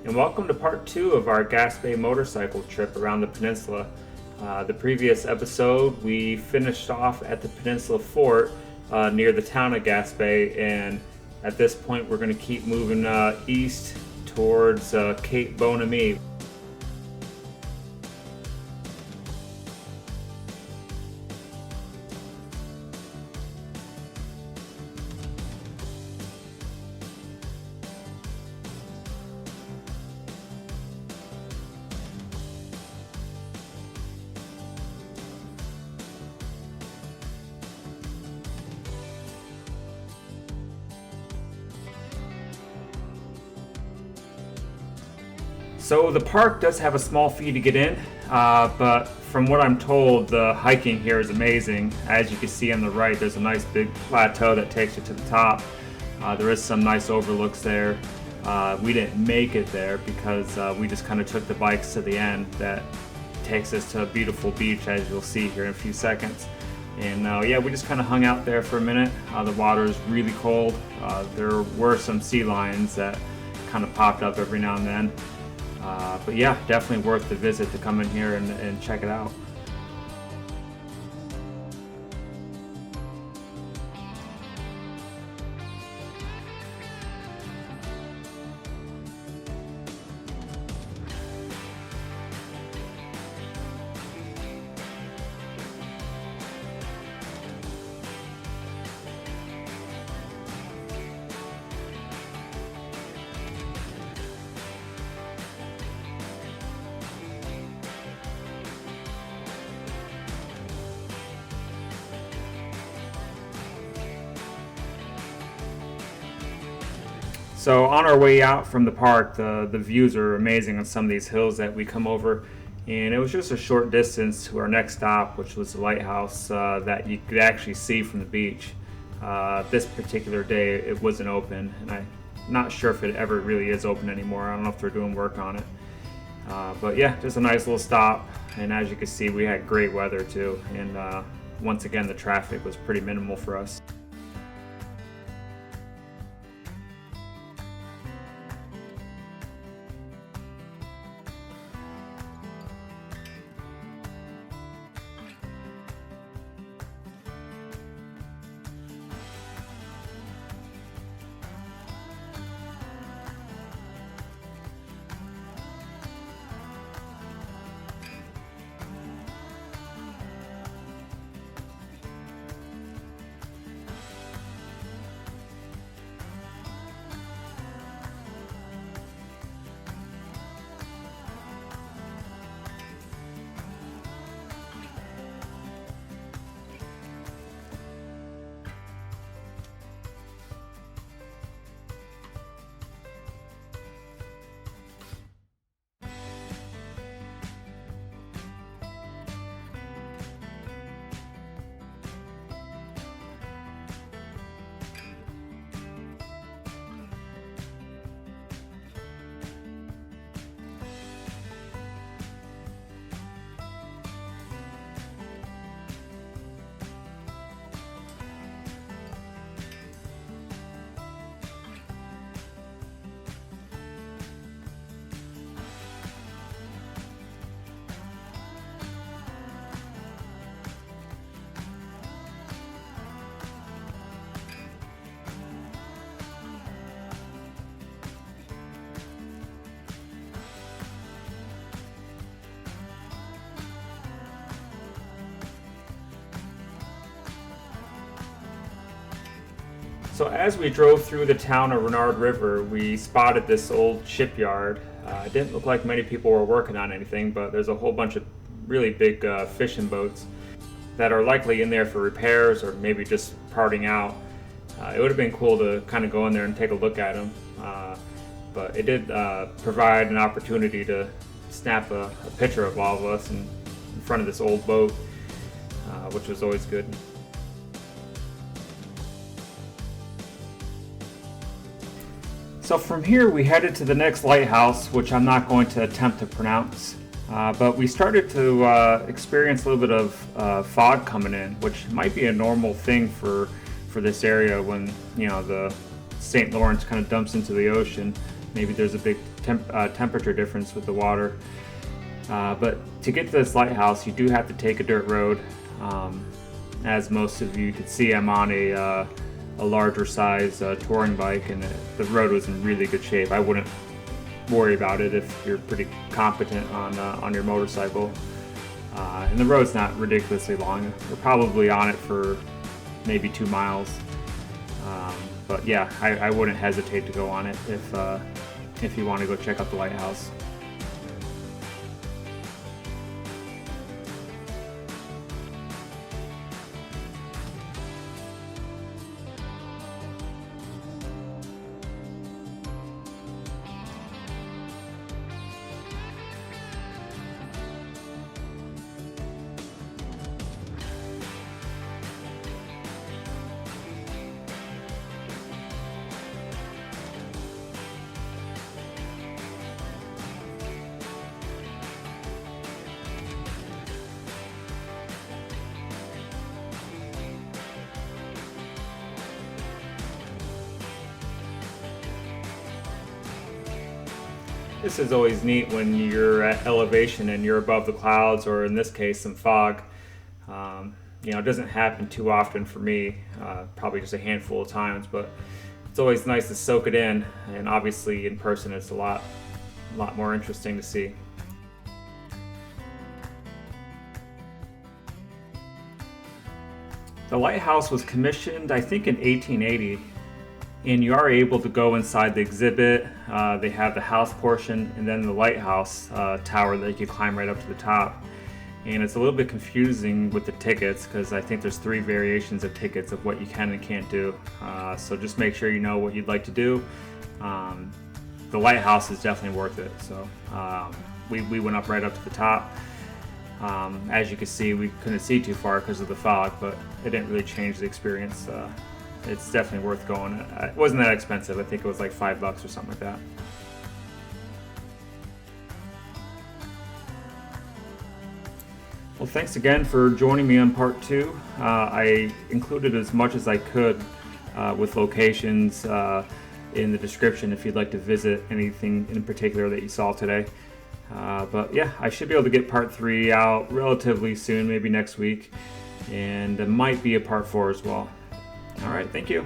and welcome to part 2 of our Gaspe motorcycle trip around the peninsula. The previous episode we finished off at the Peninsula Fort near the town of Gaspe, and at this point we're going to keep moving east towards Cap-des-Rosiers. So the park does have a small fee to get in, but from what I'm told, the hiking here is amazing. As you can see on the right, there's a nice big plateau that takes you to the top. There is some nice overlooks there. We didn't make it there because we just kind of took the bikes to the end that takes us to a beautiful beach, as you'll see here in a few seconds. And yeah, we just kind of hung out there for a minute. The water is really cold. There were some sea lions that kind of popped up every now and then. But yeah, definitely worth the visit to come in here and check it out. So on our way out from the park, the views are amazing on some of these hills that we come over, and it was just a short distance to our next stop, which was the lighthouse that you could actually see from the beach. This particular day it wasn't open, and I'm not sure if it ever really is open anymore. I don't know if they're doing work on it. But yeah, just a nice little stop, and as you can see, we had great weather too, and once again the traffic was pretty minimal for us. So as we drove through the town of Renard River, we spotted this old shipyard. It didn't look like many people were working on anything, but there's a whole bunch of really big fishing boats that are likely in there for repairs or maybe just parting out. It would have been cool to kind of go in there and take a look at them, but it did provide an opportunity to snap a picture of all of us in front of this old boat, which was always good. So from here we headed to the next lighthouse, which I'm not going to attempt to pronounce. But we started to experience a little bit of fog coming in, which might be a normal thing for this area when, you know, the St. Lawrence kind of dumps into the ocean. maybe there's a big temperature difference with the water. But to get to this lighthouse, you do have to take a dirt road. As most of you could see, I'm on a larger size touring bike, and the road was in really good shape. I wouldn't worry about it if you're pretty competent on your motorcycle. And the road's not ridiculously long. We're probably on it for maybe 2 miles. But yeah, I wouldn't hesitate to go on it if you want to go check out the lighthouse. This is always neat when you're at elevation and you're above the clouds, or in this case, some fog. It doesn't happen too often for me, probably just a handful of times, but it's always nice to soak it in, and obviously in person it's a lot more interesting to see. The lighthouse was commissioned, I think, in 1880. And you are able to go inside the exhibit. They have the house portion and then the lighthouse tower that you can climb right up to the top. And it's a little bit confusing with the tickets because I think there's 3 variations of tickets of what you can and can't do. So just make sure you know what you'd like to do. The lighthouse is definitely worth it. So we went up right up to the top. As you can see, we couldn't see too far because of the fog, but it didn't really change the experience. It's definitely worth going. It wasn't that expensive. I think it was like $5 or something like that. Well, thanks again for joining me on part 2. I included as much as I could with locations in the description if you'd like to visit anything in particular that you saw today. But yeah, I should be able to get part 3 out relatively soon, maybe next week, and there might be a part 4 as well. All right, thank you.